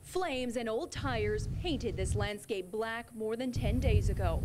Flames and old tires painted this landscape black more than 10 days ago.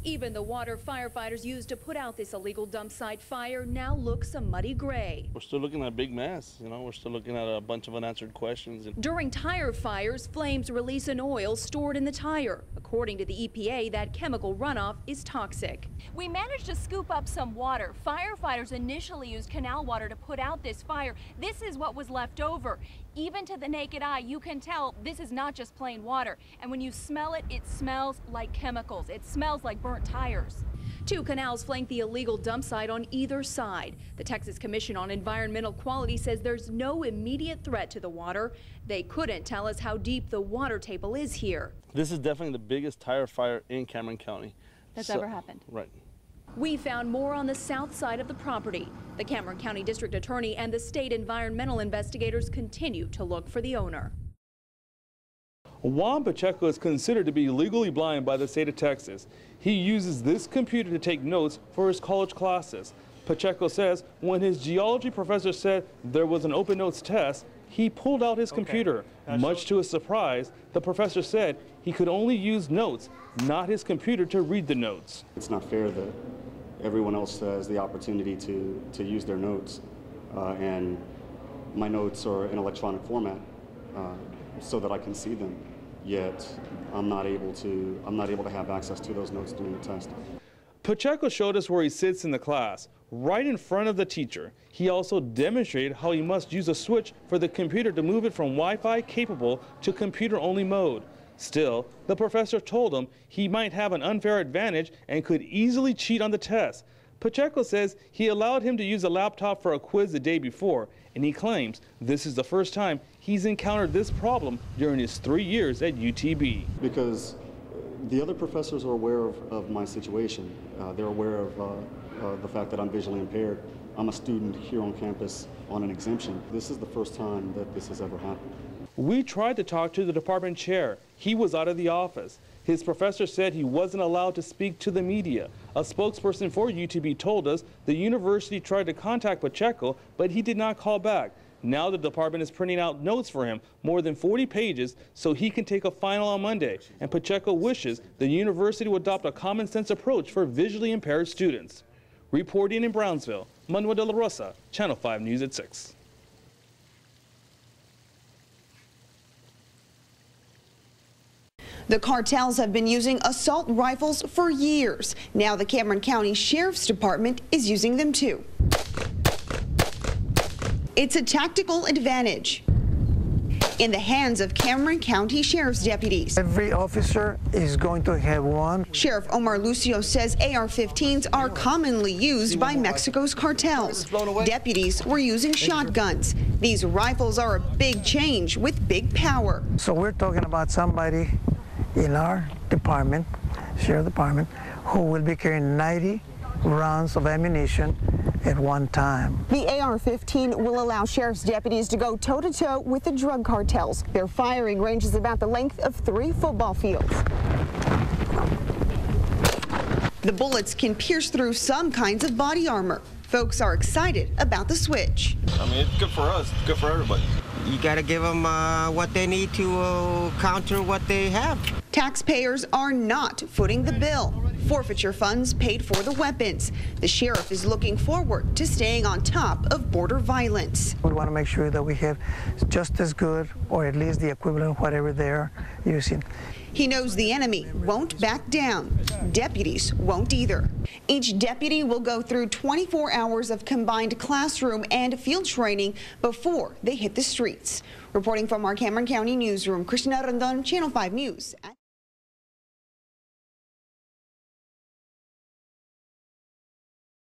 Even the water firefighters used to put out this illegal dump site fire now looks a muddy gray. We're still looking at a big mess, we're still looking at a bunch of unanswered questions. During tire fires, flames release an oil stored in the tire. According to the EPA, that chemical runoff is toxic. We managed to scoop up some water. Firefighters initially used canal water to put out this fire. This is what was left over. Even to the naked eye, you can tell this is not just plain water. And when you smell it, it smells like chemicals. It smells like burnt tires. Two canals flank the illegal dump site on either side. The Texas Commission on Environmental Quality says there's no immediate threat to the water. They couldn't tell us how deep the water table is here. This is definitely the biggest tire fire in Cameron County. That's ever happened. Right. We found more on the south side of the property. The Cameron County District Attorney and the state environmental investigators continue to look for the owner. Juan Pacheco is considered to be legally blind by the state of Texas. He uses this computer to take notes for his college classes. Pacheco says when his geology professor said there was an open notes test, he pulled out his computer. Much to his surprise, the professor said he could only use notes, not his computer, to read the notes. It's not fair that everyone else has the opportunity to use their notes, and my notes are in electronic format so that I can see them. Yet I'm not able to have access to those notes during the test. Pacheco showed us where he sits in the class, right in front of the teacher. He also demonstrated how he must use a switch for the computer to move it from Wi-Fi capable to computer-only mode. Still, the professor told him he might have an unfair advantage and could easily cheat on the test. Pacheco says he allowed him to use a laptop for a quiz the day before, and he claims this is the first time he's encountered this problem during his 3 years at UTB. Because the other professors are aware of my situation. They're aware of the fact that I'm visually impaired. I'm a student here on campus on an exemption. This is the first time that this has ever happened. We tried to talk to the department chair. He was out of the office. His professor said he wasn't allowed to speak to the media. A spokesperson for UTB told us the university tried to contact Pacheco, but he did not call back. Now the department is printing out notes for him, more than 40 pages, so he can take a final on Monday. And Pacheco wishes the university would adopt a common sense approach for visually impaired students. Reporting in Brownsville, Manuel de la Rosa, Channel 5 News at 6. The cartels have been using assault rifles for years. Now the Cameron County Sheriff's Department is using them too. It's a tactical advantage in the hands of Cameron County Sheriff's deputies. Every officer is going to have one. Sheriff Omar Lucio says AR-15s are commonly used by Mexico's cartels. Deputies were using shotguns. These rifles are a big change with big power. So we're talking about somebody in our department, Sheriff Department, who will be carrying 90 rounds of ammunition at one time. The AR-15 will allow sheriff's deputies to go toe-to-toe with the drug cartels. Their firing range is about the length of 3 football fields. The bullets can pierce through some kinds of body armor. Folks are excited about the switch. I mean, it's good for us, it's good for everybody. You got to give them what they need to counter what they have. Taxpayers are not footing the bill. Forfeiture funds paid for the weapons. The sheriff is looking forward to staying on top of border violence. We want to make sure that we have just as good, or at least the equivalent of whatever they're using. He knows the enemy won't back down. Deputies won't either. Each deputy will go through 24 hours of combined classroom and field training before they hit the streets. Reporting from our Cameron County newsroom, Christina Rondon, Channel 5 News.